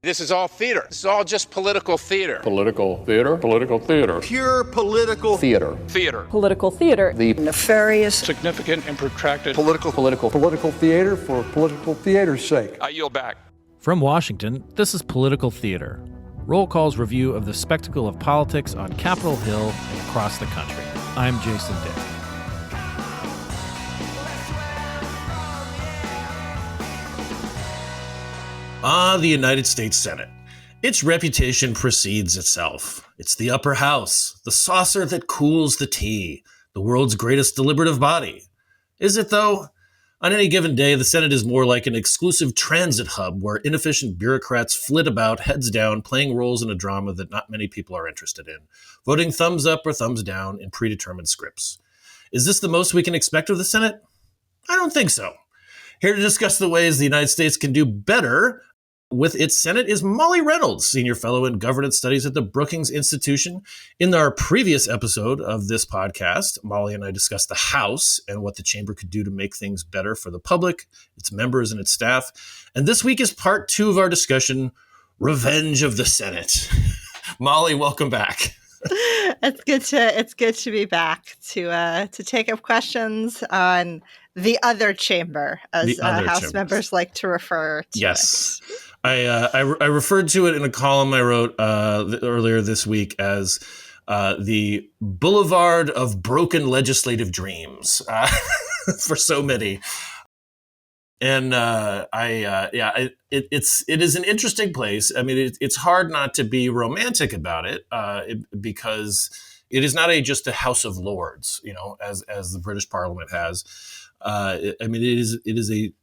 This is all theater. This is all just political theater. Political theater. Political theater. Pure political theater. Theater. Political theater. The nefarious, significant and protracted political theater for political theater's sake. I yield back. From Washington, this is Political Theater, Roll Call's review of the spectacle of politics on Capitol Hill and across the country. I'm Jason Dick. The United States Senate. Its reputation precedes itself. It's the upper house, the saucer that cools the tea, the world's greatest deliberative body. Is it, though? On any given day, the Senate is more like an exclusive transit hub where inefficient bureaucrats flit about, heads down, playing roles in a drama that not many people are interested in, voting thumbs up or thumbs down in predetermined scripts. Is this the most we can expect of the Senate? I don't think so. Here to discuss the ways the United States can do better with its Senate is Molly Reynolds, Senior Fellow in Governance Studies at the Brookings Institution. In our previous episode of this podcast, Molly and I discussed the House and what the chamber could do to make things better for the public, its members, and its staff. And this week is part 2 of our discussion, Revenge of the Senate. Molly, welcome back. It's good to be back to take up questions on the other other House chambers. Members like to refer to. Yes. I referred to it in a column I wrote earlier this week as the Boulevard of Broken Legislative Dreams for so many. And it is an interesting place. I mean, it's hard not to be romantic about it because it is not just a House of Lords, as the British Parliament has. It is a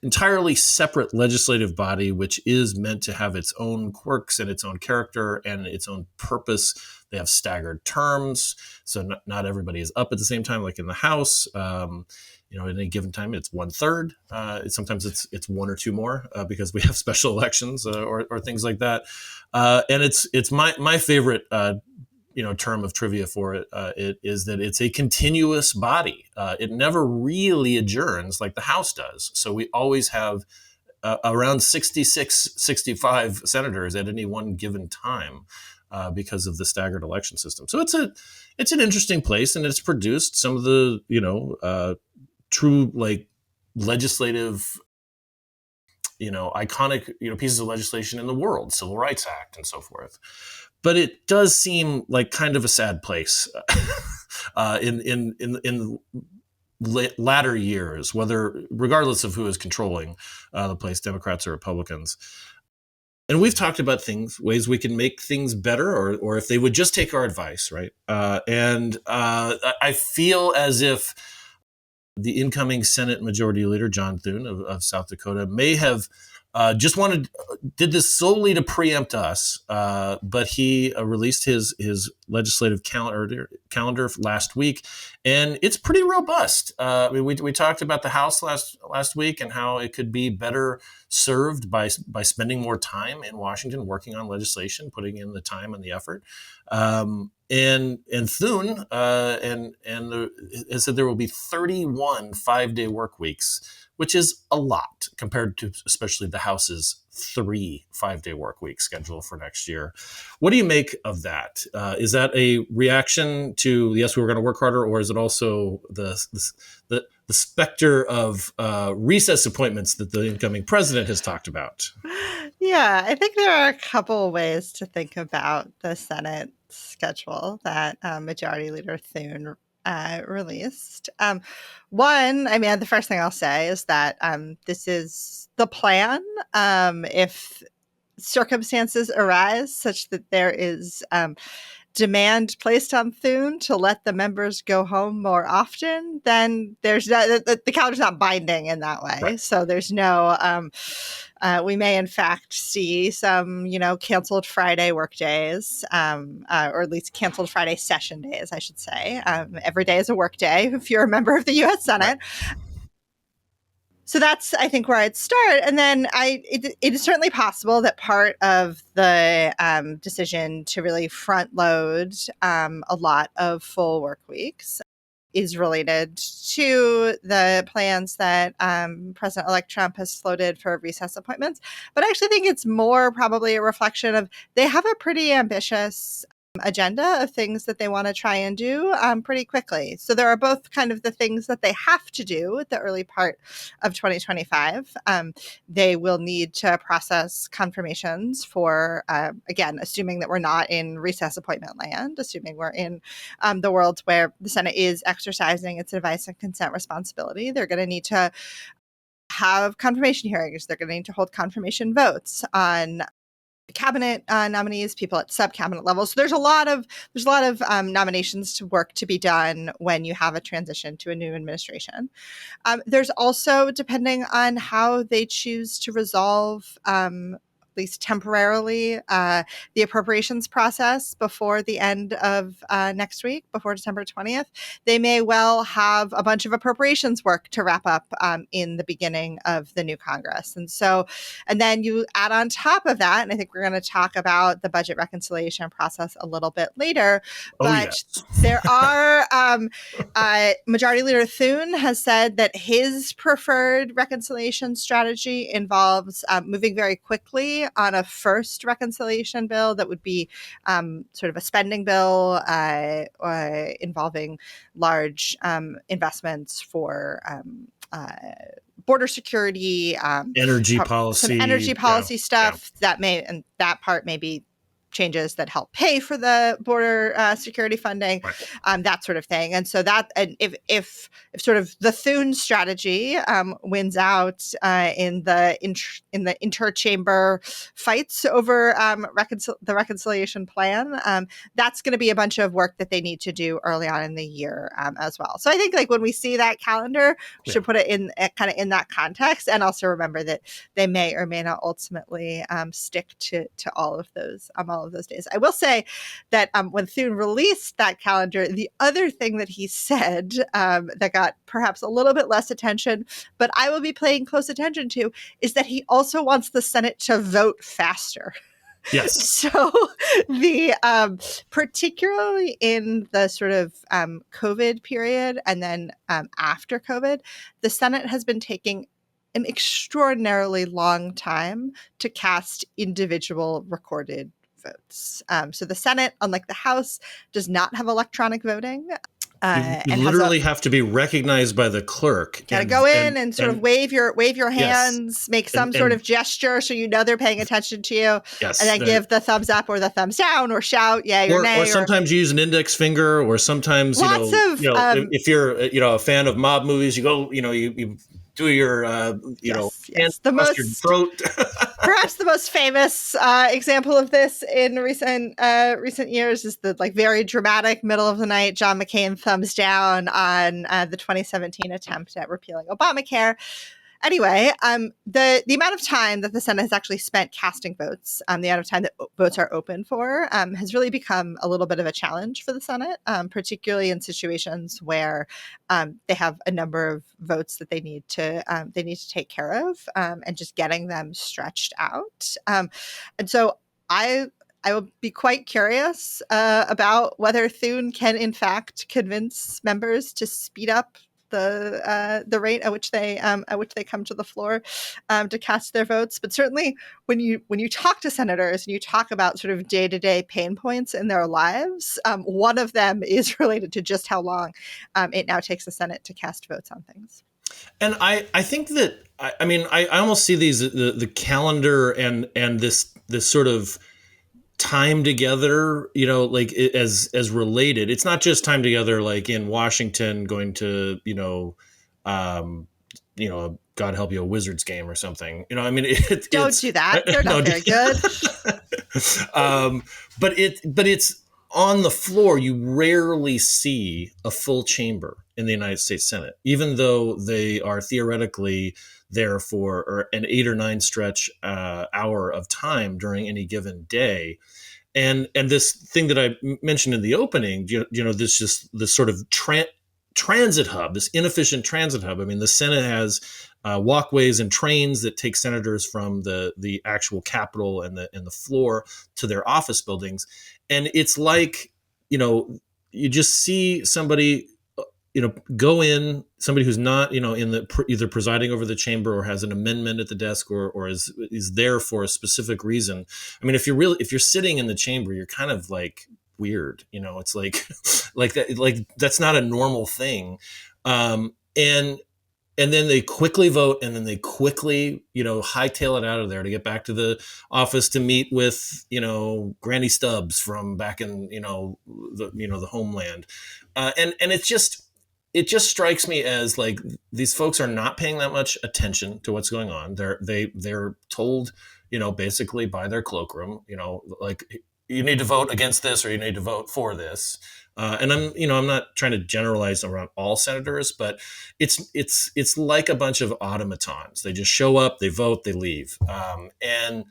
entirely separate legislative body, which is meant to have its own quirks and its own character and its own purpose. They have staggered terms, so not everybody is up at the same time, like in the House. At any given time, it's 1/3. Sometimes it's 1 or 2 more because we have special elections or things like that. And it's my favorite term of trivia for it. It is that it's a continuous body. It never really adjourns like the House does. So we always have around 66, 65 senators at any one given time because of the staggered election system. So it's an interesting place, and it's produced some of the true legislative iconic pieces of legislation in the world, Civil Rights Act and so forth. But it does seem like kind of a sad place in latter years, regardless of who is controlling the place, Democrats or Republicans. And we've talked about ways we can make things better, or if they would just take our advice, right? And I feel as if the incoming Senate Majority Leader, John Thune of South Dakota, may have did this solely to preempt us, but he released his legislative calendar last week, and it's pretty robust. We talked about the House last week and how it could be better served by spending more time in Washington working on legislation, putting in the time and the effort. And Thune has said there will be 31 5-day work weeks, which is a lot compared to especially the House's 3 5-day work week schedule for next year. What do you make of that? Is that a reaction to, yes, we were going to work harder, or is it also the specter of recess appointments that the incoming president has talked about? Yeah, I think there are a couple ways to think about the Senate schedule that Majority Leader Thune released. One, the first thing I'll say is that this is the plan. If circumstances arise such that there is demand placed on Thune to let the members go home more often, then there's the calendar's not binding in that way. Right. So there's no, we may in fact see some, canceled Friday work days, or at least canceled Friday session days, I should say. Every day is a work day if you're a member of the U.S. Senate. Right. So that's, I think, where I'd start. And then it is certainly possible that part of the decision to really front load a lot of full work weeks is related to the plans that President-elect Trump has floated for recess appointments. But I actually think it's more probably a reflection of they have a pretty ambitious agenda of things that they want to try and do pretty quickly. So there are both kind of the things that they have to do at the early part of 2025. They will need to process confirmations for, again, assuming that we're not in recess appointment land, assuming we're in the world where the Senate is exercising its advice and consent responsibility. They're going to need to have confirmation hearings. They're going to need to hold confirmation votes on cabinet nominees, people at sub-cabinet levels. So there's a lot of nominations to work to be done when you have a transition to a new administration. There's also, depending on how they choose to resolve, at least temporarily, the appropriations process before the end of next week, before December 20th, they may well have a bunch of appropriations work to wrap up in the beginning of the new Congress. And then you add on top of that, and I think we're going to talk about the budget reconciliation process a little bit later, but there are, Majority Leader Thune has said that his preferred reconciliation strategy involves moving very quickly on a first reconciliation bill that would be sort of a spending bill involving large investments for border security, energy policy, some energy policy stuff that that part may be changes that help pay for the border security funding, that sort of thing. And so that, and if sort of the Thune strategy wins out in the interchamber fights over the reconciliation plan, that's going to be a bunch of work that they need to do early on in the year as well. So I think like when we see that calendar, we should put it in kind of in that context, and also remember that they may or may not ultimately stick to all of those days. I will say that when Thune released that calendar, the other thing that he said that got perhaps a little bit less attention, but I will be paying close attention to, is that he also wants the Senate to vote faster. Yes. So the particularly in the sort of COVID period and then after COVID, the Senate has been taking an extraordinarily long time to cast individual recorded votes. So the Senate, unlike the House, does not have electronic voting. You literally have to be recognized by the clerk. Got to go in and sort of wave your hands, make some sort of gesture so you know they're paying attention to you, and then give the thumbs up or the thumbs down or shout yay or nay. Or sometimes you use an index finger, or sometimes if you're a fan of mob movies, you go you do your hands across your throat. Perhaps the most famous example of this in recent years is the very dramatic middle of the night John McCain thumbs down on the 2017 attempt at repealing Obamacare. Anyway, the amount of time that the Senate has actually spent casting votes, the amount of time that votes are open for, has really become a little bit of a challenge for the Senate, particularly in situations where they have a number of votes that they need to take care of, and just getting them stretched out. And so I will be quite curious about whether Thune can in fact convince members to speed up the rate at which they come to the floor to cast their votes. But certainly when you talk to senators and you talk about sort of day-to-day pain points in their lives, one of them is related to just how long it now takes the Senate to cast votes on things. And I think that I almost see these the calendar and this sort of time together, as related. It's not just time together like in Washington going to, God help you, a Wizards game or something. Don't do that. They're not very good. But it's on the floor. You rarely see a full chamber in the United States Senate, even though they are theoretically there for an 8 or 9 stretch hour of time during any given day. And this thing that I mentioned in the opening, this sort of transit hub, this inefficient transit hub. I mean, the Senate has walkways and trains that take senators from the actual Capitol and the floor to their office buildings. And it's like, you just see somebody go in, somebody who's not, in the either presiding over the chamber or has an amendment at the desk or is there for a specific reason. I mean, if you're sitting in the chamber, you're kind of like weird, it's like, like that, like that's not a normal thing. And then they quickly vote, and then they quickly, hightail it out of there to get back to the office to meet with, Granny Stubbs from back in, the homeland. And it just strikes me as like these folks are not paying that much attention to what's going on. They're told, basically by their cloakroom, like you need to vote against this or you need to vote for this. And I'm not trying to generalize around all senators, but it's like a bunch of automatons. They just show up, they vote, they leave. And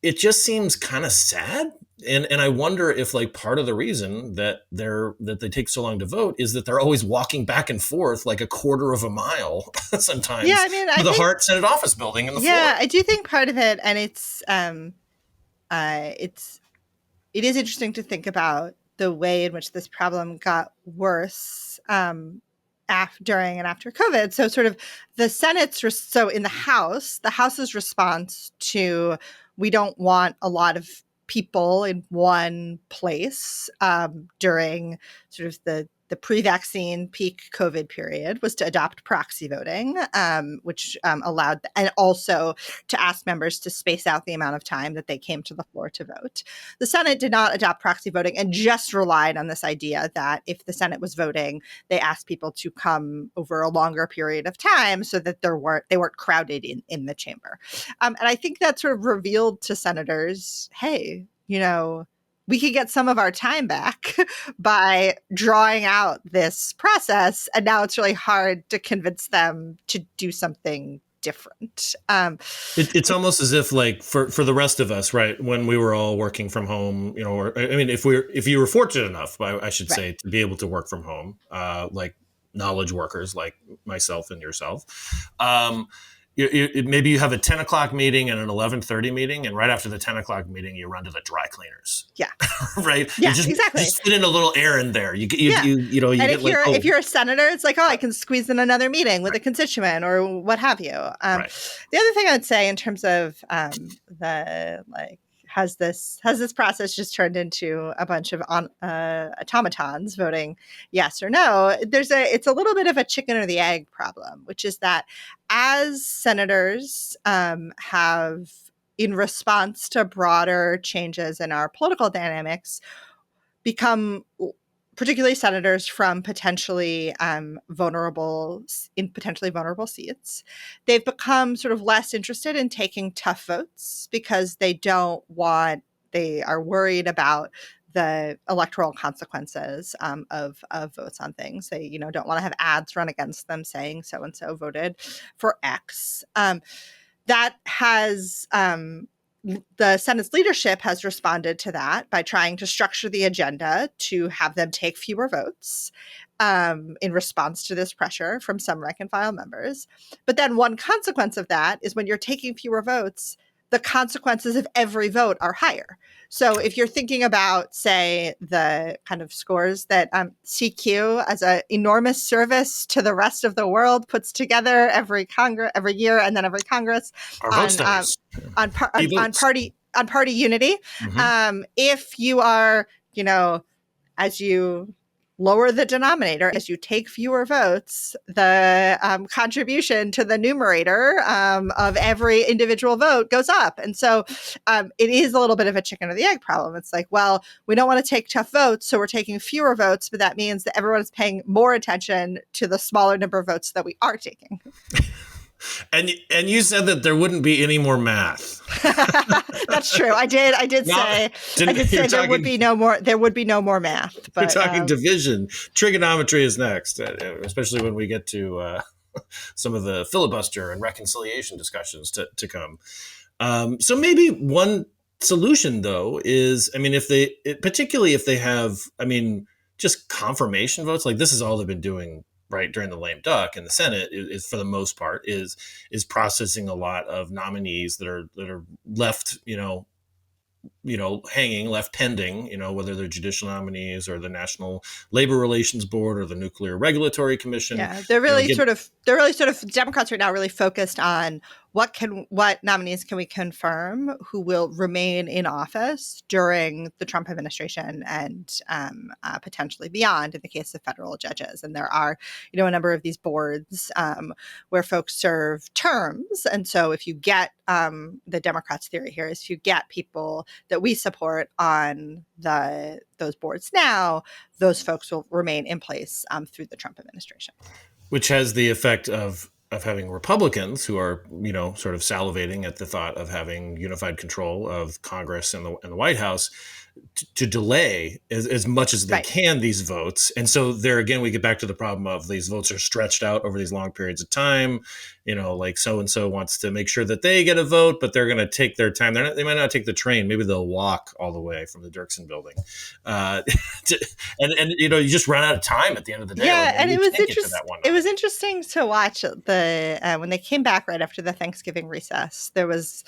it just seems kind of sad. And I wonder if like part of the reason that they take so long to vote is that they're always walking back and forth like a quarter of a mile sometimes. Yeah, I mean, to the Hart Senate office building in the floor. Yeah, I do think part of it, and it is interesting to think about the way in which this problem got worse during and after COVID. So sort of the Senate's, so in the House's response to, we don't want a lot of people in one place during sort of the pre-vaccine peak COVID period was to adopt proxy voting, which allowed, and also to ask members to space out the amount of time that they came to the floor to vote. The Senate did not adopt proxy voting and just relied on this idea that if the Senate was voting, they asked people to come over a longer period of time so that they weren't crowded in the chamber. And I think that sort of revealed to senators, hey, we could get some of our time back by drawing out this process. And now it's really hard to convince them to do something different. It's almost as if like for the rest of us, right, when we were all working from home, or I mean, if you were fortunate enough, I should say, to be able to work from home, like knowledge workers like myself and yourself, maybe you have a 10 o'clock meeting and an 11:30 meeting, and right after the 10 o'clock meeting, you run to the dry cleaners. Yeah. Right. Yeah, exactly. Just fit in a little errand there. You and get if you're a senator, it's like, I can squeeze in another meeting with a constituent or what have you. The other thing I would say in terms of has this process just turned into a bunch of automatons voting yes or no? It's a little bit of a chicken or the egg problem, which is that as senators have, in response to broader changes in our political dynamics, become, particularly senators from potentially vulnerable seats, they've become sort of less interested in taking tough votes because they are worried about the electoral consequences of votes on things. They, don't want to have ads run against them saying so-and-so voted for X. That has the Senate's leadership has responded to that by trying to structure the agenda to have them take fewer votes in response to this pressure from some rank and file members. But then one consequence of that is when you're taking fewer votes, the consequences of every vote are higher. So if you're thinking about, say, the kind of scores that CQ, as an enormous service to the rest of the world, puts together every year and then every Congress on party unity. Mm-hmm. If you are, as you lower the denominator, as you take fewer votes, the contribution to the numerator of every individual vote goes up. And so it is a little bit of a chicken or the egg problem. It's like, well, we don't want to take tough votes, so we're taking fewer votes, but that means that everyone is paying more attention to the smaller number of votes that we are taking. And you said that there wouldn't be any more math. That's true. I did say there would be no more math. But you're talking division. Trigonometry is next, especially when we get to some of the filibuster and reconciliation discussions to come. So maybe one solution, though, is, I mean, particularly if they have, I mean, just confirmation votes, like this is all they've been doing right during the lame duck, and the Senate is for the most part is processing a lot of nominees that are left, hanging, left pending, whether they're judicial nominees or the National Labor Relations Board or the Nuclear Regulatory Commission. Yeah, they're really sort of Democrats are now really focused on what nominees can we confirm who will remain in office during the Trump administration and potentially beyond in the case of federal judges. And there are, a number of these boards where folks serve terms. And so if you get the Democrats' theory here is if you get people that we support on those boards now, those folks will remain in place through the Trump administration. Which has the effect of having Republicans who are, sort of salivating at the thought of having unified control of Congress and the White House to delay as much as they can these votes. And so there again, we get back to the problem of these votes are stretched out over these long periods of time. Like so-and-so wants to make sure that they get a vote, but they're going to take their time. They might not take the train. Maybe they'll walk all the way from the Dirksen building. And you just run out of time at the end of the day. Yeah, and it was interesting. It was interesting to watch when they came back right after the Thanksgiving recess. There was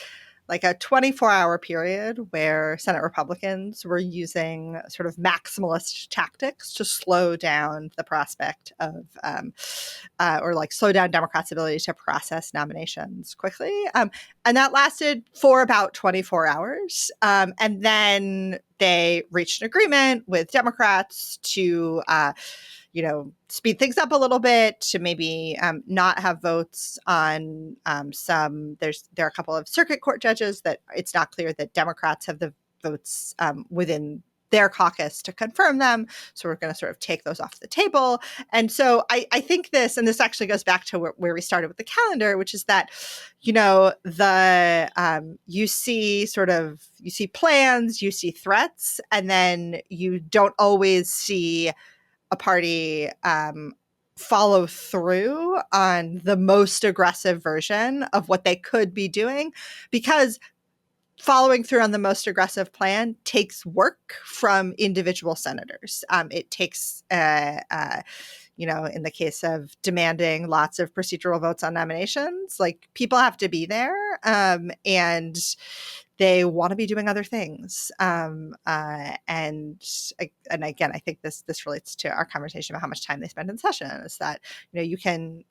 like a 24-hour period where Senate Republicans were using sort of maximalist tactics to slow down the prospect of, or like slow down Democrats' ability to process nominations quickly. And that lasted for about 24 hours. And then they reached an agreement with Democrats to, speed things up a little bit, to maybe not have votes on there are a couple of circuit court judges that it's not clear that Democrats have the votes within their caucus to confirm them. So we're going to sort of take those off the table. And so I think this actually goes back to where we started with the calendar, which is that, you see plans, you see threats, and then you don't always see a party follow through on the most aggressive version of what they could be doing, because following through on the most aggressive plan takes work from individual senators. It takes, in the case of demanding lots of procedural votes on nominations, like people have to be there and they want to be doing other things. And again, I think this relates to our conversation about how much time they spend in session. Is that, you can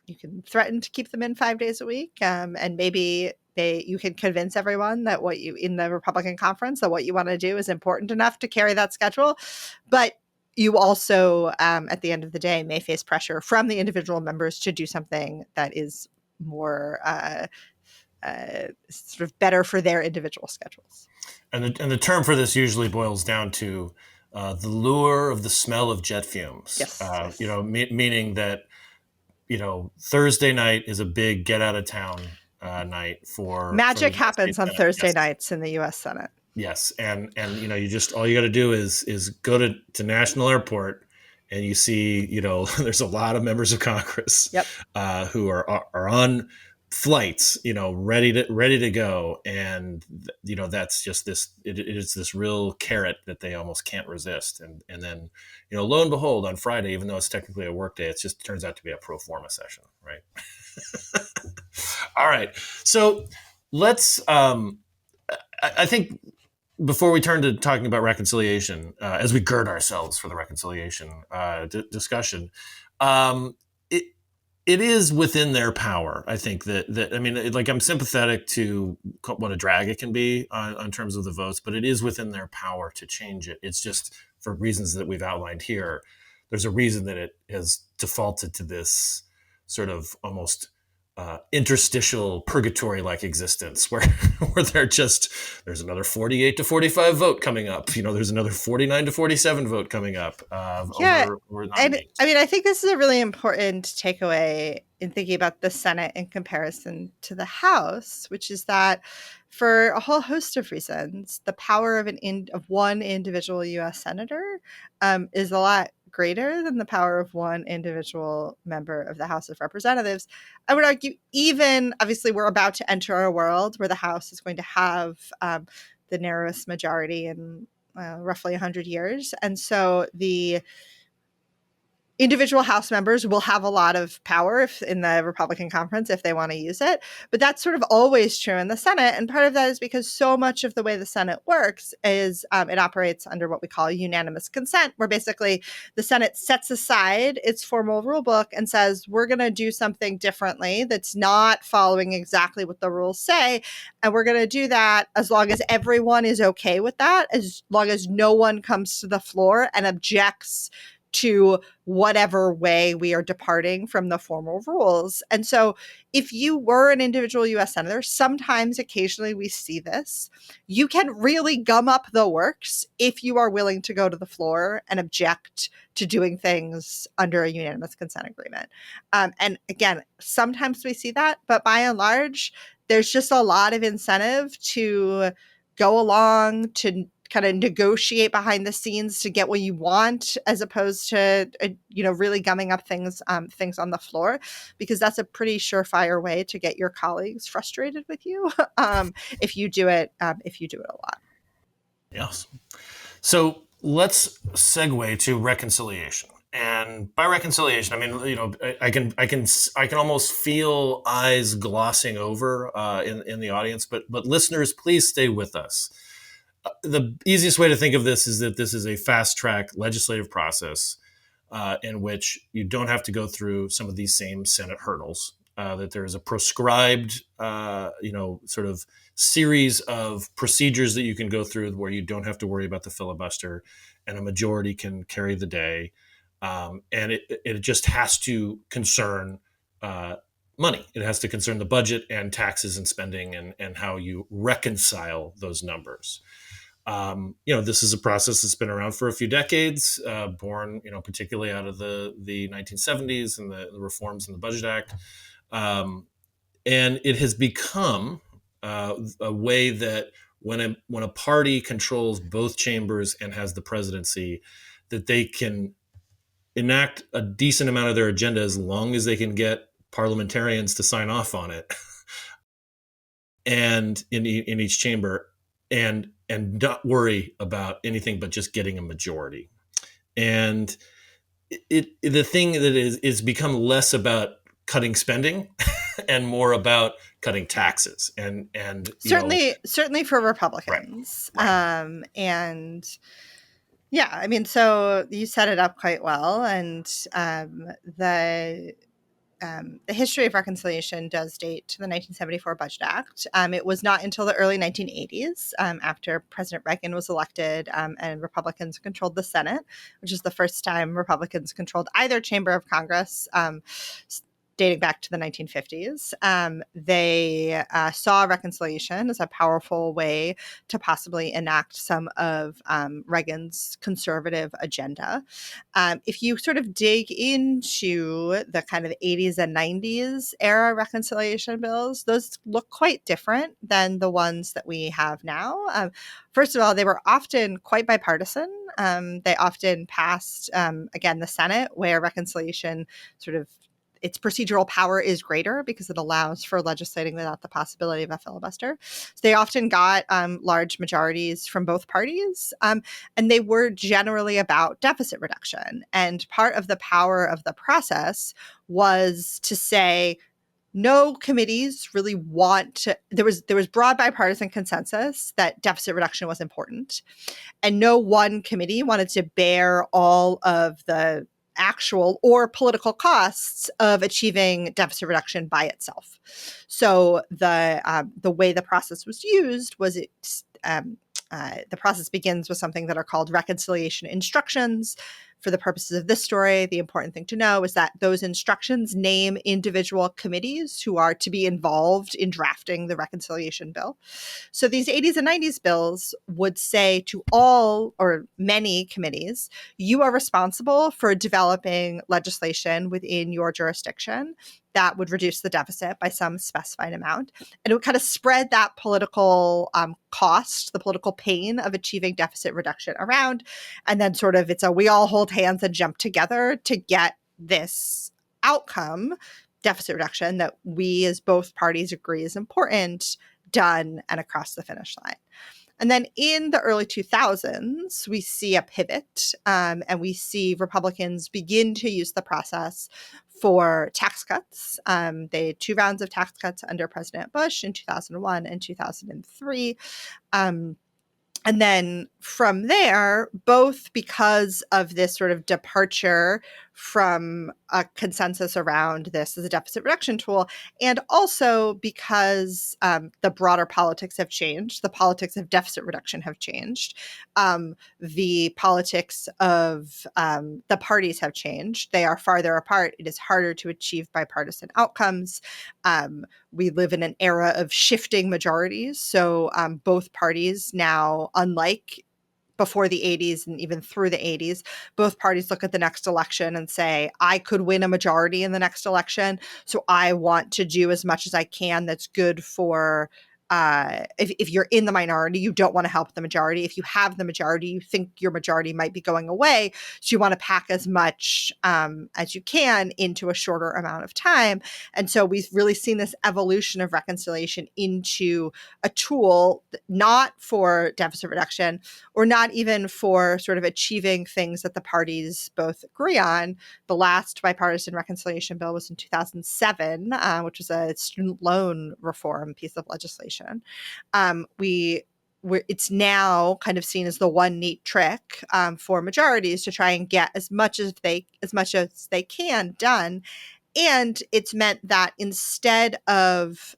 threaten to keep them in 5 days a week, and maybe you can convince everyone that in the Republican conference that what you want to do is important enough to carry that schedule. But you also, at the end of the day, may face pressure from the individual members to do something that is more sort of better for their individual schedules. And the term for this usually boils down to the lure of the smell of jet fumes. Yes. Meaning that, Thursday night is a big get out of town night for magic happens on Thursday nights in the U.S. Senate. Yes, and you just all you got to do is go to National Airport, and you see there's a lot of members of Congress who are on flights, ready to go, and that's just this. It is this real carrot that they almost can't resist, and then lo and behold, on Friday, even though it's technically a work day, it just turns out to be a pro forma session, right? All right, so let's. I think before we turn to talking about reconciliation, as we gird ourselves for the reconciliation discussion, it is within their power. I think that I'm sympathetic to what a drag it can be on terms of the votes, but it is within their power to change it. It's just for reasons that we've outlined here. There's a reason that it has defaulted to this sort of almost interstitial purgatory-like existence where there's another 48 to 45 vote coming up. There's another 49 to 47 vote coming up. Over and I think this is a really important takeaway in thinking about the Senate in comparison to the House, which is that for a whole host of reasons, the power of one individual U.S. senator is a lot greater than the power of one individual member of the House of Representatives. I would argue obviously we're about to enter a world where the House is going to have the narrowest majority in roughly 100 years. And so the individual House members will have a lot of power in the Republican conference if they want to use it. But that's sort of always true in the Senate. And part of that is because so much of the way the Senate works is it operates under what we call unanimous consent, where basically the Senate sets aside its formal rule book and says, we're going to do something differently that's not following exactly what the rules say. And we're going to do that as long as everyone is okay with that, as long as no one comes to the floor and objects to whatever way we are departing from the formal rules. And so if you were an individual US senator, sometimes occasionally we see this, you can really gum up the works if you are willing to go to the floor and object to doing things under a unanimous consent agreement. And again, sometimes we see that, but by and large, there's just a lot of incentive to go along, to kind of negotiate behind the scenes to get what you want, as opposed to really gumming up things on the floor, because that's a pretty surefire way to get your colleagues frustrated with you if you do it a lot. Yes. So let's segue to reconciliation. And by reconciliation, I mean, I can almost feel eyes glossing over in the audience, but listeners, please stay with us. The easiest way to think of this is that this is a fast-track legislative process in which you don't have to go through some of these same Senate hurdles. That there is a prescribed, sort of series of procedures that you can go through where you don't have to worry about the filibuster, and a majority can carry the day. And it just has to concern money. It has to concern the budget and taxes and spending and how you reconcile those numbers. This is a process that's been around for a few decades, born, particularly out of the 1970s and the reforms in the Budget Act. And it has become a way that when a party controls both chambers and has the presidency, that they can enact a decent amount of their agenda as long as they can get parliamentarians to sign off on it, and in each chamber, and not worry about anything but just getting a majority. And the thing that is become less about cutting spending and more about cutting taxes and certainly for Republicans. Right. And yeah, I mean, so you set it up quite well. And the history of reconciliation does date to the 1974 Budget Act. It was not until the early 1980s, after President Reagan was elected and Republicans controlled the Senate, which is the first time Republicans controlled either chamber of Congress, dating back to the 1950s. They saw reconciliation as a powerful way to possibly enact some of Reagan's conservative agenda. If you sort of dig into the kind of 80s and 90s era reconciliation bills, those look quite different than the ones that we have now. First of all, they were often quite bipartisan. They often passed, again, the Senate, where reconciliation sort of its procedural power is greater because it allows for legislating without the possibility of a filibuster. So they often got large majorities from both parties, and they were generally about deficit reduction. And part of the power of the process was to say, no committees really want to, there was broad bipartisan consensus that deficit reduction was important, and no one committee wanted to bear all of the actual or political costs of achieving deficit reduction by itself. So the way the process was used was the process begins with something that are called reconciliation instructions. For the purposes of this story, the important thing to know is that those instructions name individual committees who are to be involved in drafting the reconciliation bill. So these 80s and 90s bills would say to all or many committees, you are responsible for developing legislation within your jurisdiction that would reduce the deficit by some specified amount. And it would kind of spread that political cost, the political pain of achieving deficit reduction around. And then sort of we all hold hands and jump together to get this outcome, deficit reduction, that we as both parties agree is important, done and across the finish line. And then in the early 2000s, we see a pivot, and we see Republicans begin to use the process for tax cuts. They had 2 rounds of tax cuts under President Bush in 2001 and 2003. And then from there, both because of this sort of departure from a consensus around this as a deficit reduction tool, and also because the broader politics have changed, the politics of deficit reduction have changed, the politics of the parties have changed. They are farther apart. It is harder to achieve bipartisan outcomes. We live in an era of shifting majorities. So both parties now, unlike before the 80s and even through the 80s, both parties look at the next election and say, I could win a majority in the next election. So I want to do as much as I can that's good for if you're in the minority, you don't want to help the majority. If you have the majority, you think your majority might be going away. So you want to pack as much as you can into a shorter amount of time. And so we've really seen this evolution of reconciliation into a tool not for deficit reduction or not even for sort of achieving things that the parties both agree on. The last bipartisan reconciliation bill was in 2007, which was a student loan reform piece of legislation. It's now kind of seen as the one neat trick for majorities to try and get as much as they can done. And it's meant that instead of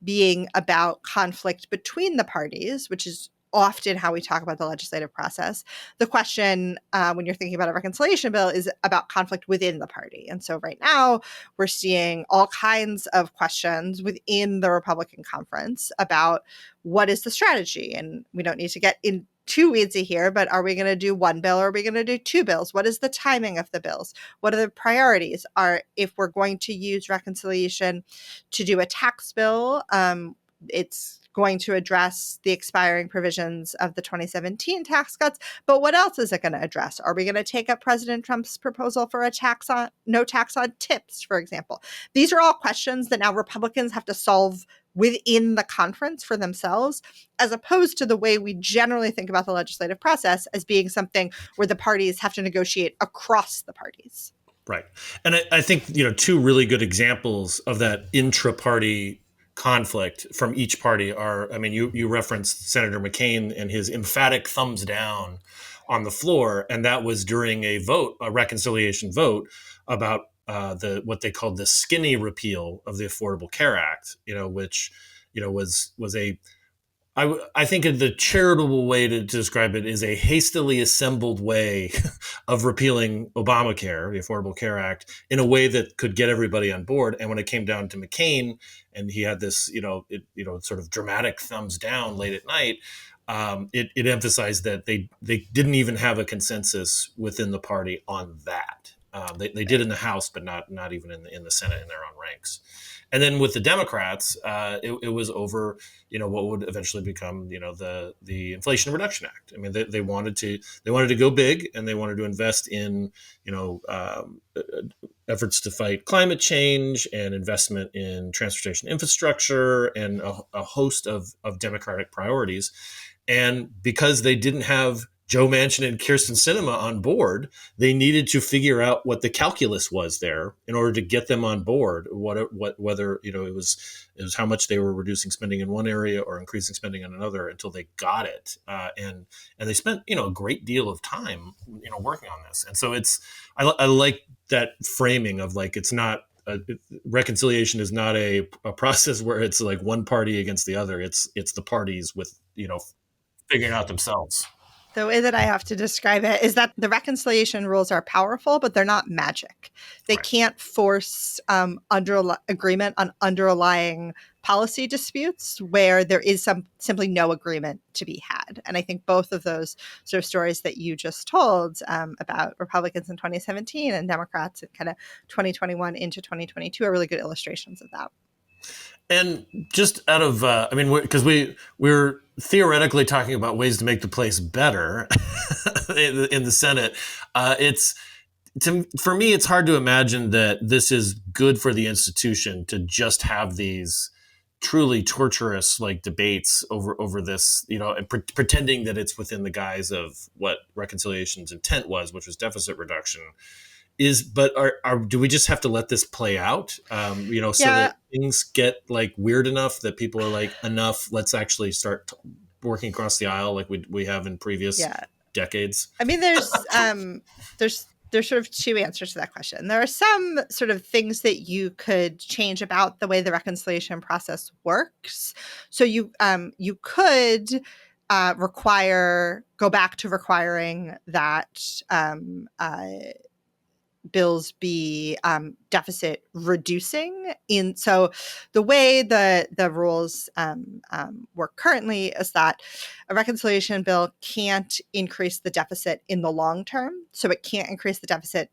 being about conflict between the parties, which is often how we talk about the legislative process, the question when you're thinking about a reconciliation bill is about conflict within the party. And so right now we're seeing all kinds of questions within the Republican conference about what is the strategy. And we don't need to get in too weedsy here, but are we going to do one bill or are we going to do 2 bills? What is the timing of the bills? What are the priorities? If we're going to use reconciliation to do a tax bill, it's going to address the expiring provisions of the 2017 tax cuts. But what else is it going to address? Are we going to take up President Trump's proposal for no tax on tips, for example? These are all questions that now Republicans have to solve within the conference for themselves, as opposed to the way we generally think about the legislative process as being something where the parties have to negotiate across the parties. Right. And I think, 2 really good examples of that intra-party conflict from each party are, you referenced Senator McCain and his emphatic thumbs down on the floor, and that was during a reconciliation vote about what they called the skinny repeal of the Affordable Care Act, which was a I think the charitable way to describe it is a hastily assembled way of repealing Obamacare, the Affordable Care Act, in a way that could get everybody on board. And when it came down to McCain, and he had this, sort of dramatic thumbs down late at night, it emphasized that they didn't even have a consensus within the party on that. They did in the House, but not even in the Senate in their own ranks. And then with the Democrats, it was over, what would eventually become, the Inflation Reduction Act. They wanted to go big, and they wanted to invest in, efforts to fight climate change and investment in transportation infrastructure and a host of Democratic priorities. And because they didn't have Joe Manchin and Kyrsten Sinema on board, they needed to figure out what the calculus was there in order to get them on board. Whether it was how much they were reducing spending in one area or increasing spending in another until they got it. And they spent a great deal of time working on this. And so I like that framing of it's not. Reconciliation is not a process where it's like one party against the other. It's the parties with figuring out themselves. The way that I have to describe it is that the reconciliation rules are powerful, but they're not magic. They can't force agreement on underlying policy disputes where there is simply no agreement to be had. And I think both of those sort of stories that you just told about Republicans in 2017 and Democrats in kind of 2021 into 2022 are really good illustrations of that. And just out of, because we're theoretically talking about ways to make the place better in the Senate. For me, it's hard to imagine that this is good for the institution to just have these truly torturous like debates over this, and pretending that it's within the guise of what reconciliation's intent was, which was deficit reduction. But do we just have to let this play out, so that things get like weird enough that people are like, enough, let's actually start working across the aisle like we have in previous decades? I mean, there's sort of two answers to that question. There are some sort of things that you could change about the way the reconciliation process works. So you could go back to requiring that bills be deficit reducing. So the way the rules work currently is that a reconciliation bill can't increase the deficit in the long term. So it can't increase the deficit,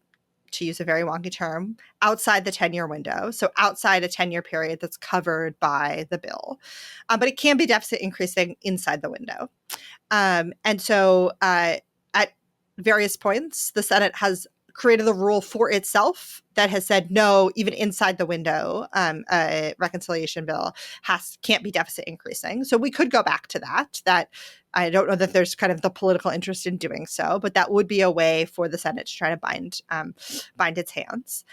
to use a very wonky term, outside the 10-year window. So outside a 10-year period that's covered by the bill. But it can be deficit increasing inside the window. And so at various points, the Senate has created a rule for itself that has said, no, even inside the window, a reconciliation bill can't be deficit increasing. So we could go back to that. I don't know that there's kind of the political interest in doing so, but that would be a way for the Senate to try to bind its hands.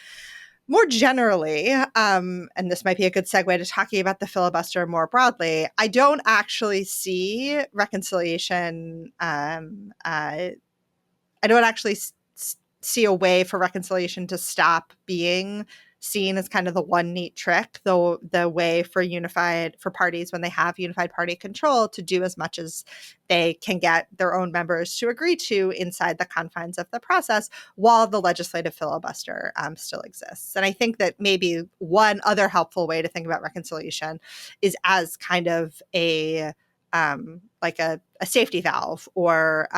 More generally, and this might be a good segue to talking about the filibuster more broadly, I don't actually see reconciliation. I don't actually see a way for reconciliation to stop being seen as kind of the one neat trick, though the way for parties when they have unified party control to do as much as they can get their own members to agree to inside the confines of the process while the legislative filibuster still exists. And I think that maybe one other helpful way to think about reconciliation is as kind of a safety valve, or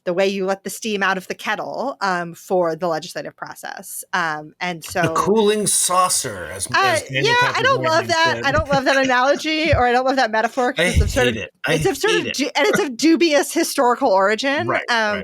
the way you let the steam out of the kettle for the legislative process. And so the cooling saucer, as I don't love that. I don't love that analogy, or I don't love that metaphor. I hate it. And it's of dubious historical origin. Right.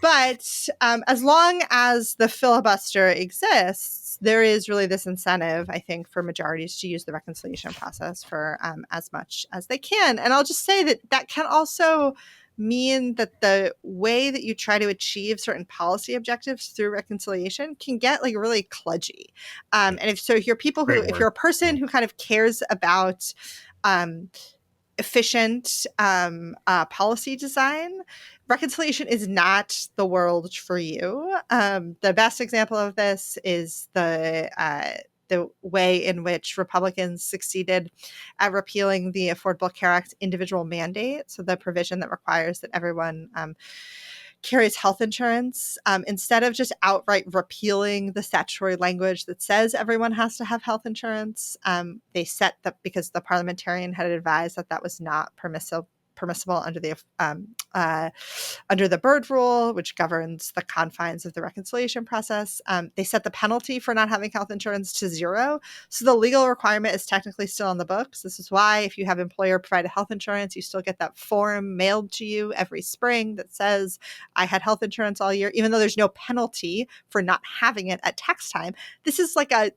But as long as the filibuster exists, there is really this incentive, I think, for majorities to use the reconciliation process for as much as they can. And I'll just say that can also mean that the way that you try to achieve certain policy objectives through reconciliation can get like really kludgy. And if you're a person who kind of cares about efficient policy design, reconciliation is not the world for you. The best example of this is the way in which Republicans succeeded at repealing the Affordable Care Act individual mandate, so the provision that requires that everyone carries health insurance. Instead of just outright repealing the statutory language that says everyone has to have health insurance, they set that, because the parliamentarian had advised that was not permissible under the Byrd Rule, which governs the confines of the reconciliation process. They set the penalty for not having health insurance to 0. So the legal requirement is technically still on the books. This is why if you have employer-provided health insurance, you still get that form mailed to you every spring that says, I had health insurance all year, even though there's no penalty for not having it at tax time. This is an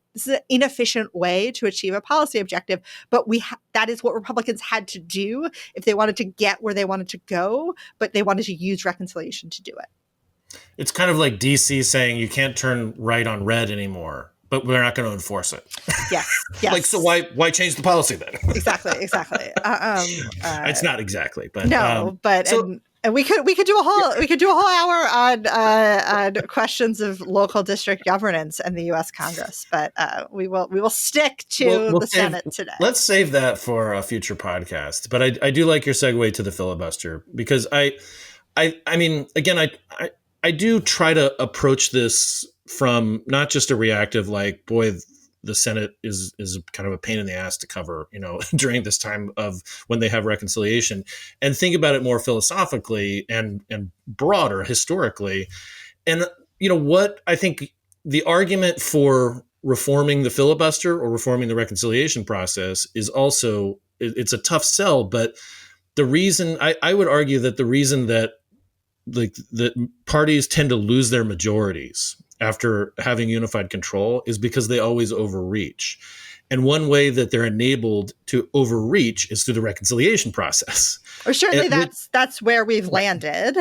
inefficient way to achieve a policy objective, but that is what Republicans had to do if they wanted to get where they wanted to go, but they wanted to use reconciliation to do it. It's kind of like DC saying you can't turn right on red anymore, but we're not going to enforce it. Yes. Like, so why change the policy then? Exactly. It's not exactly, but no, but so, and we could do a whole hour on questions of local district governance and the U.S. Congress, but we will stick to the Senate today. Let's save that for a future podcast. But I do like your segue to the filibuster, because I mean, again, I do try to approach this from not just a reactive, like, boy, the Senate is kind of a pain in the ass to cover, during this time of when they have reconciliation, and think about it more philosophically and broader historically. And, what I think the argument for reforming the filibuster or reforming the reconciliation process is also, it's a tough sell, but the reason I would argue that the reason that the parties tend to lose their majorities after having unified control is because they always overreach. And one way that they're enabled to overreach is through the reconciliation process. Or certainly that's where we've landed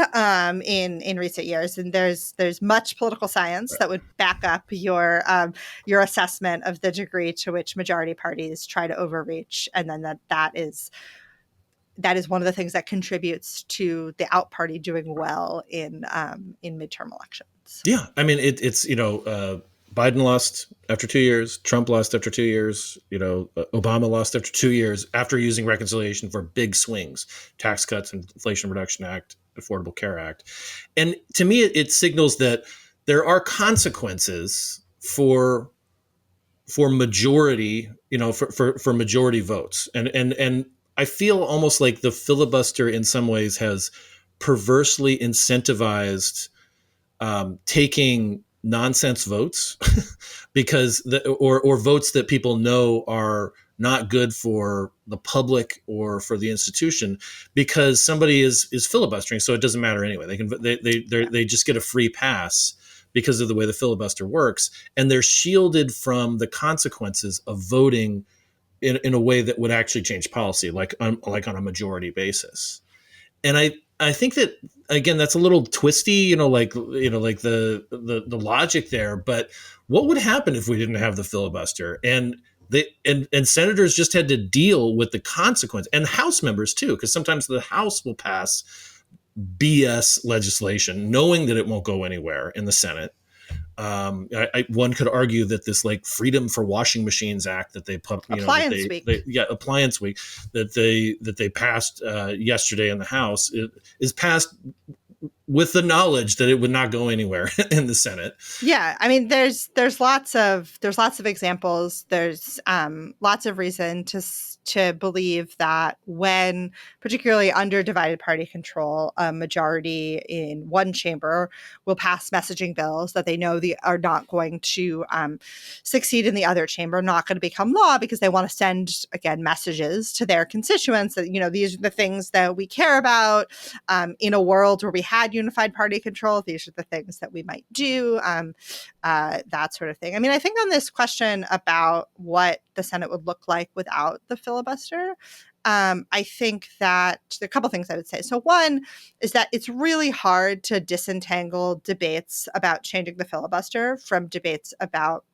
in recent years, and there's much political science that would back up your assessment of the degree to which majority parties try to overreach, and then that is one of the things that contributes to the out party doing well in midterm elections. Yeah, I mean it's Biden lost after 2 years, Trump lost after 2 years, Obama lost after 2 years after using reconciliation for big swings, tax cuts, Inflation Reduction Act, Affordable Care Act. And to me, it signals that there are consequences for majority, for majority votes. And I feel almost like the filibuster in some ways has perversely incentivized taking nonsense votes because or votes that people know are not good for the public or for the institution because somebody is filibustering, so it doesn't matter anyway. They just get a free pass because of the way the filibuster works, and they're shielded from the consequences of voting in a way that would actually change policy, like on a majority basis. And I think that, again, that's a little twisty, like the logic there. But what would happen if we didn't have the filibuster? And senators just had to deal with the consequence, and House members too, because sometimes the House will pass BS legislation, knowing that it won't go anywhere in the Senate. One could argue that this Freedom for Washing Machines Act that they put, Appliance Week that they passed yesterday in the House is passed with the knowledge that it would not go anywhere in the Senate. Yeah, I mean, there's lots of examples. There's lots of reason to believe that when, particularly under divided party control, a majority in one chamber will pass messaging bills that they know are not going to succeed in the other chamber, not going to become law, because they want to send, again, messages to their constituents that, these are the things that we care about. In a world where we had unified party control, these are the things that we might do, that sort of thing. I mean, I think on this question about what the Senate would look like without the filibuster, I think that a couple things I would say. So one is that it's really hard to disentangle debates about changing the filibuster from debates about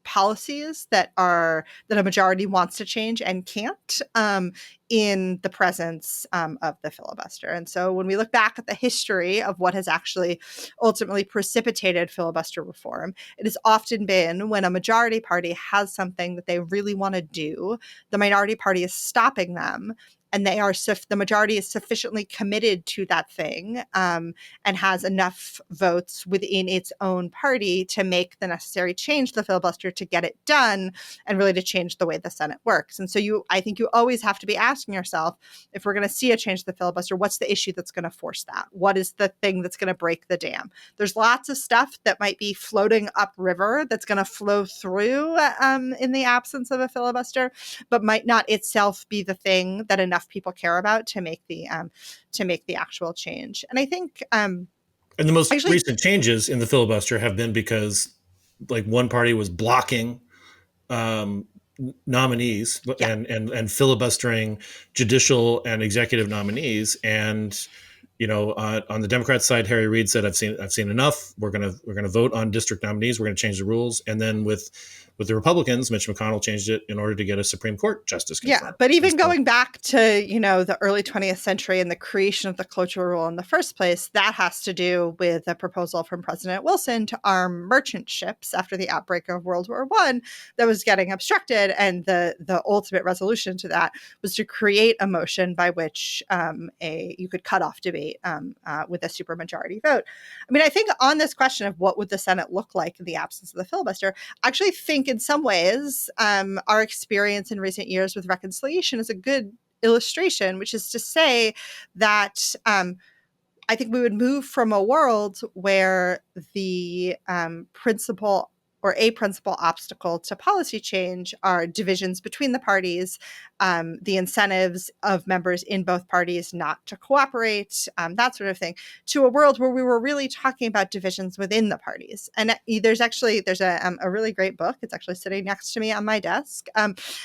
policies that a majority wants to change and can't in the presence of the filibuster. And so when we look back at the history of what has actually ultimately precipitated filibuster reform, it has often been when a majority party has something that they really want to do, the minority party is stopping them, and the majority is sufficiently committed to that thing and has enough votes within its own party to make the necessary change to the filibuster to get it done and really to change the way the Senate works. And so I think you always have to be asking yourself, if we're going to see a change to the filibuster, what's the issue that's going to force that? What is the thing that's going to break the dam? There's lots of stuff that might be floating upriver that's going to flow through in the absence of a filibuster, but might not itself be the thing that enough people care about to make the actual change. And I think and the most recent changes in the filibuster have been because one party was blocking nominees and filibustering judicial and executive nominees. And on the Democrat side, Harry Reid said, "I've seen enough. We're gonna vote on district nominees. We're gonna change the rules." And then with the Republicans, Mitch McConnell changed it in order to get a Supreme Court justice confirmed. Yeah, but even going back to the early 20th century and the creation of the cloture rule in the first place, that has to do with a proposal from President Wilson to arm merchant ships after the outbreak of World War I that was getting obstructed, and the ultimate resolution to that was to create a motion by which you could cut off debate with a supermajority vote. I mean, I think on this question of what would the Senate look like in the absence of the filibuster, I actually think in some ways our experience in recent years with reconciliation is a good illustration, which is to say that I think we would move from a world where the principle or a principal obstacle to policy change are divisions between the parties, the incentives of members in both parties not to cooperate, that sort of thing, to a world where we were really talking about divisions within the parties. And there's a really great book. It's actually sitting next to me on my desk,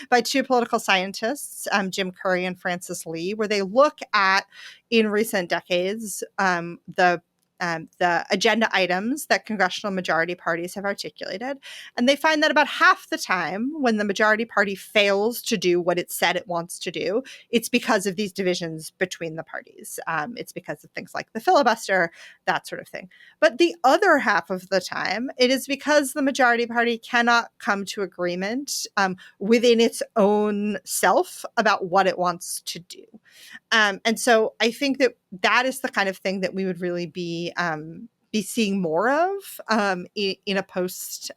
by two political scientists, Jim Curry and Francis Lee, where they look at, in recent decades, the agenda items that congressional majority parties have articulated. And they find that about half the time when the majority party fails to do what it said it wants to do, it's because of these divisions between the parties. It's because of things like the filibuster, that sort of thing. But the other half of the time, it is because the majority party cannot come to agreement within its own self about what it wants to do. And so I think that is the kind of thing that we would really be seeing more of in a post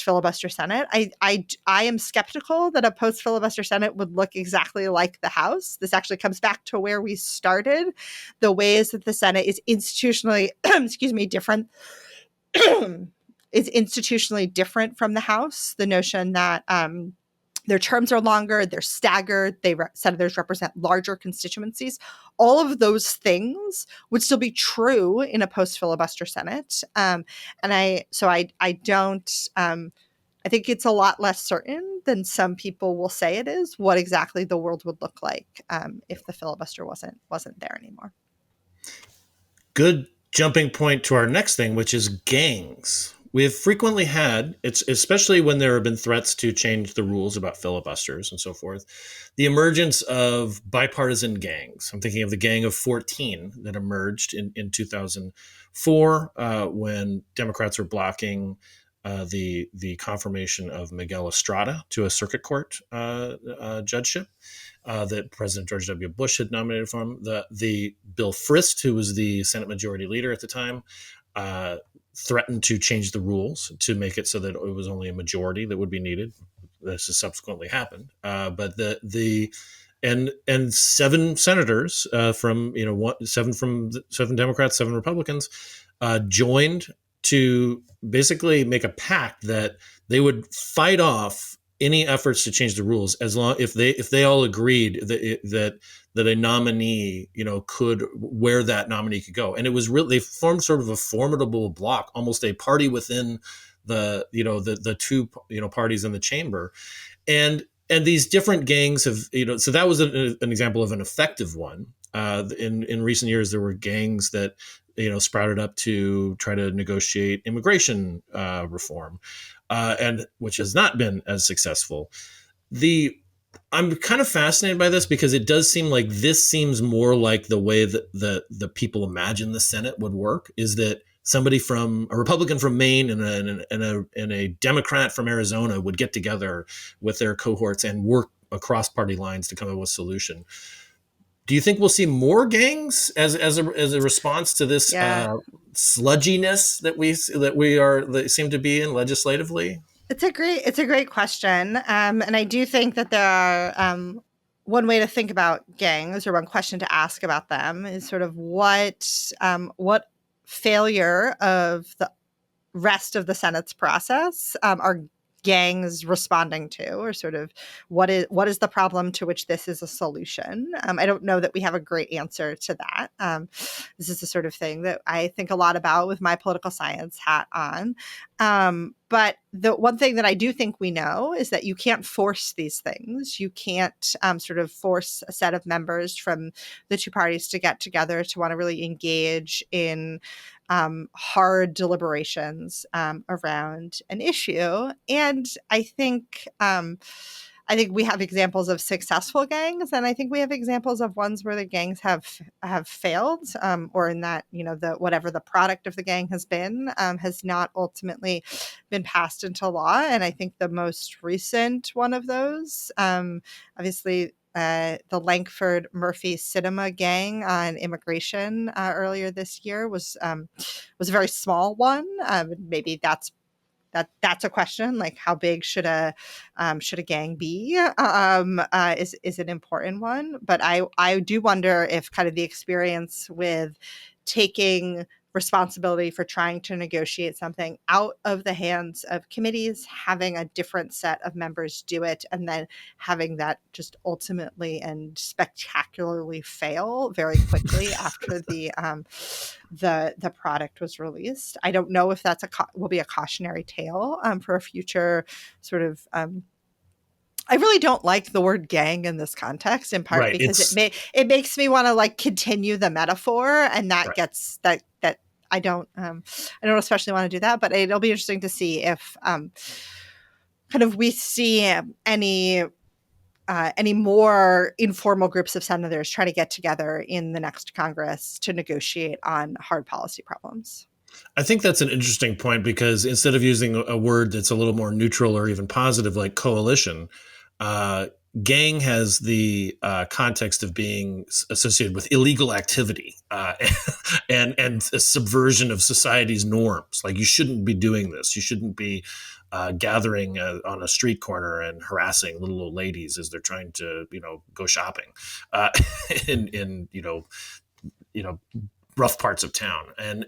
filibuster Senate. I am skeptical that a post filibuster Senate would look exactly like the House. This actually comes back to where we started, the ways that the Senate is institutionally different. Is institutionally different from the House. The notion that their terms are longer, they're staggered, senators represent larger constituencies. All of those things would still be true in a post-filibuster Senate. I think it's a lot less certain than some people will say it is what exactly the world would look like if the filibuster wasn't there anymore. Good jumping point to our next thing, which is gangs. We have frequently had, especially when there have been threats to change the rules about filibusters and so forth, the emergence of bipartisan gangs. I'm thinking of the Gang of 14 that emerged in 2004 when Democrats were blocking the confirmation of Miguel Estrada to a circuit court judgeship that President George W. Bush had nominated for him. The Bill Frist, who was the Senate Majority Leader at the time, threatened to change the rules to make it so that it was only a majority that would be needed. This has subsequently happened, but and 7 senators from seven Democrats, 7 Republicans joined to basically make a pact that they would fight off any efforts to change the rules as long if they all agreed that a nominee could where that nominee could go. And it was really, they formed sort of a formidable block, almost a party within the two parties in the chamber. And these different gangs have so that was an example of an effective one. In recent years there were gangs that sprouted up to try to negotiate immigration reform, and which has not been as successful. I'm kind of fascinated by this because it does seem like this seems more like the way that the people imagine the Senate would work, is that somebody from a Republican from Maine and a Democrat from Arizona would get together with their cohorts and work across party lines to come up with a solution. Do you think we'll see more gangs as a response to this sludginess that seem to be in legislatively? It's a great question, and I do think that there are one way to think about gangs, or one question to ask about them, is sort of what failure of the rest of the Senate's process are gangs responding to, or sort of what is the problem to which this is a solution. I don't know that we have a great answer to that. This is the sort of thing that I think a lot about with my political science hat on. But the one thing that I do think we know is that you can't force these things. You can't sort of force a set of members from the two parties to get together to want to really engage in hard deliberations around an issue. And I think we have examples of successful gangs, and I think we have examples of ones where the gangs have failed, or in that whatever the product of the gang has been has not ultimately been passed into law. And I think the most recent one of those, obviously, the Langford Murphy Cinema gang on immigration earlier this year was a very small one. Maybe that's a question, like how big should a gang be, is an important one. But I do wonder if kind of the experience with taking responsibility for trying to negotiate something out of the hands of committees, having a different set of members do it, and then having that just ultimately and spectacularly fail very quickly after the product was released. I don't know if that's will be a cautionary tale for a future sort of. I really don't like the word gang in this context, in part Right. because it makes me want to like continue the metaphor, and that Right. gets that I don't especially want to do that. But it'll be interesting to see if kind of we see any more informal groups of senators try to get together in the next Congress to negotiate on hard policy problems. I think that's an interesting point, because instead of using a word that's a little more neutral or even positive, like coalition, gang has the context of being associated with illegal activity and a subversion of society's norms. Like, you shouldn't be doing this. You shouldn't be gathering on a street corner and harassing little old ladies as they're trying to, go shopping in rough parts of town. And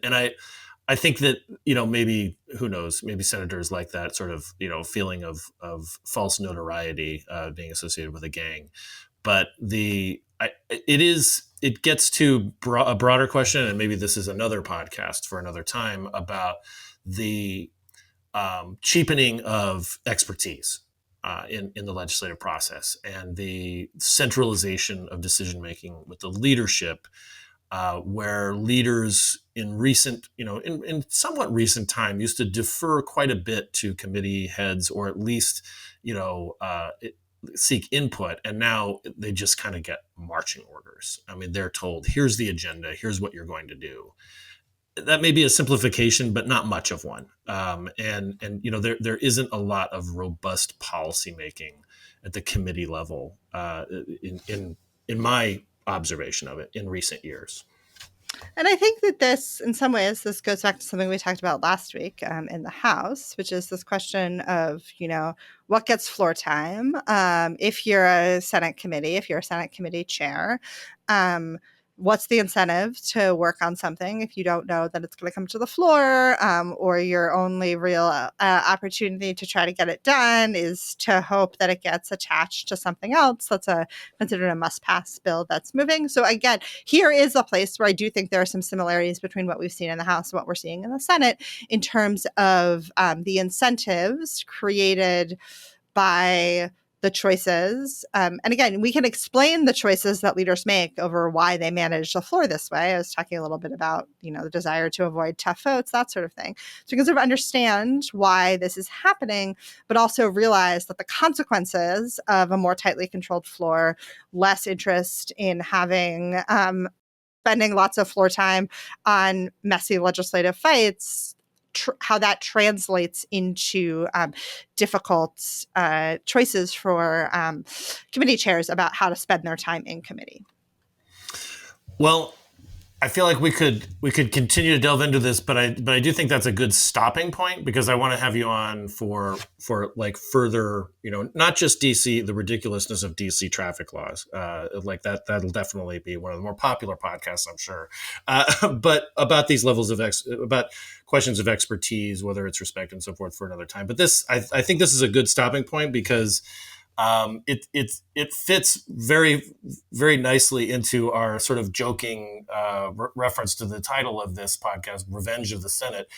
I think that, maybe, who knows, maybe senators like that sort of, feeling of false notoriety being associated with a gang. But it gets to a broader question, and maybe this is another podcast for another time, about the cheapening of expertise in the legislative process, and the centralization of decision making with the leadership, where leaders in recent, in somewhat recent time, used to defer quite a bit to committee heads, or at least, seek input. And now they just kind of get marching orders. I mean, they're told, here's the agenda, here's what you're going to do. That may be a simplification, but not much of one. And there isn't a lot of robust policy making at the committee level in my observation of it in recent years. And I think that this, in some ways, this goes back to something we talked about last week in the House, which is this question of, what gets floor time? If you're a Senate committee chair, what's the incentive to work on something if you don't know that it's going to come to the floor, or your only real opportunity to try to get it done is to hope that it gets attached to something else that's considered a must-pass bill that's moving. So again, here is a place where I do think there are some similarities between what we've seen in the House and what we're seeing in the Senate in terms of the incentives created by the choices. And again, we can explain the choices that leaders make over why they manage the floor this way. I was talking a little bit about, the desire to avoid tough votes, that sort of thing. So we can sort of understand why this is happening, but also realize that the consequences of a more tightly controlled floor, less interest in having, spending lots of floor time on messy legislative fights, how that translates into difficult choices for committee chairs about how to spend their time in committee. Well, I feel like we could continue to delve into this, but I do think that's a good stopping point, because I want to have you on for like further, not just DC, the ridiculousness of DC traffic laws, like that'll definitely be one of the more popular podcasts, I'm sure, but about these levels of about questions of expertise, whether it's respect and so forth, for another time. But this, I think this is a good stopping point, because it fits very, very nicely into our sort of joking reference to the title of this podcast, "Revenge of the Senate,"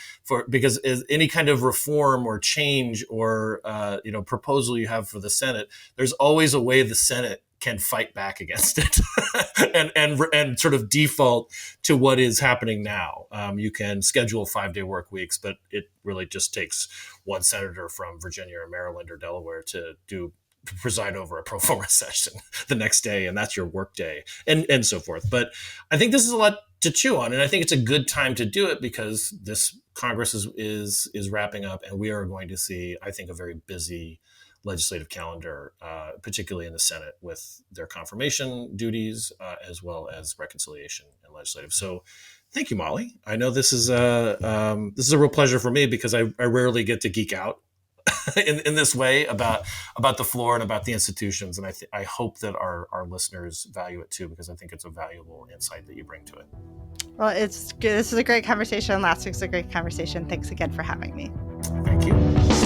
because any kind of reform or change or proposal you have for the Senate, there's always a way the Senate can fight back against it and sort of default to what is happening now. You can schedule 5-day work weeks, but it really just takes one senator from Virginia or Maryland or Delaware to preside over a pro forma session the next day, and that's your work day, and so forth. But I think this is a lot to chew on, and I think it's a good time to do it, because this Congress is wrapping up, and we are going to see, I think, a very busy legislative calendar, particularly in the Senate, with their confirmation duties as well as reconciliation and legislative. So thank you, Molly. I know this is a real pleasure for me, because I rarely get to geek out in this way about the floor and about the institutions. And I hope that our listeners value it too, because I think it's a valuable insight that you bring to it. Well, it's good. This is a great conversation. Last week's a great conversation. Thanks again for having me. Thank you.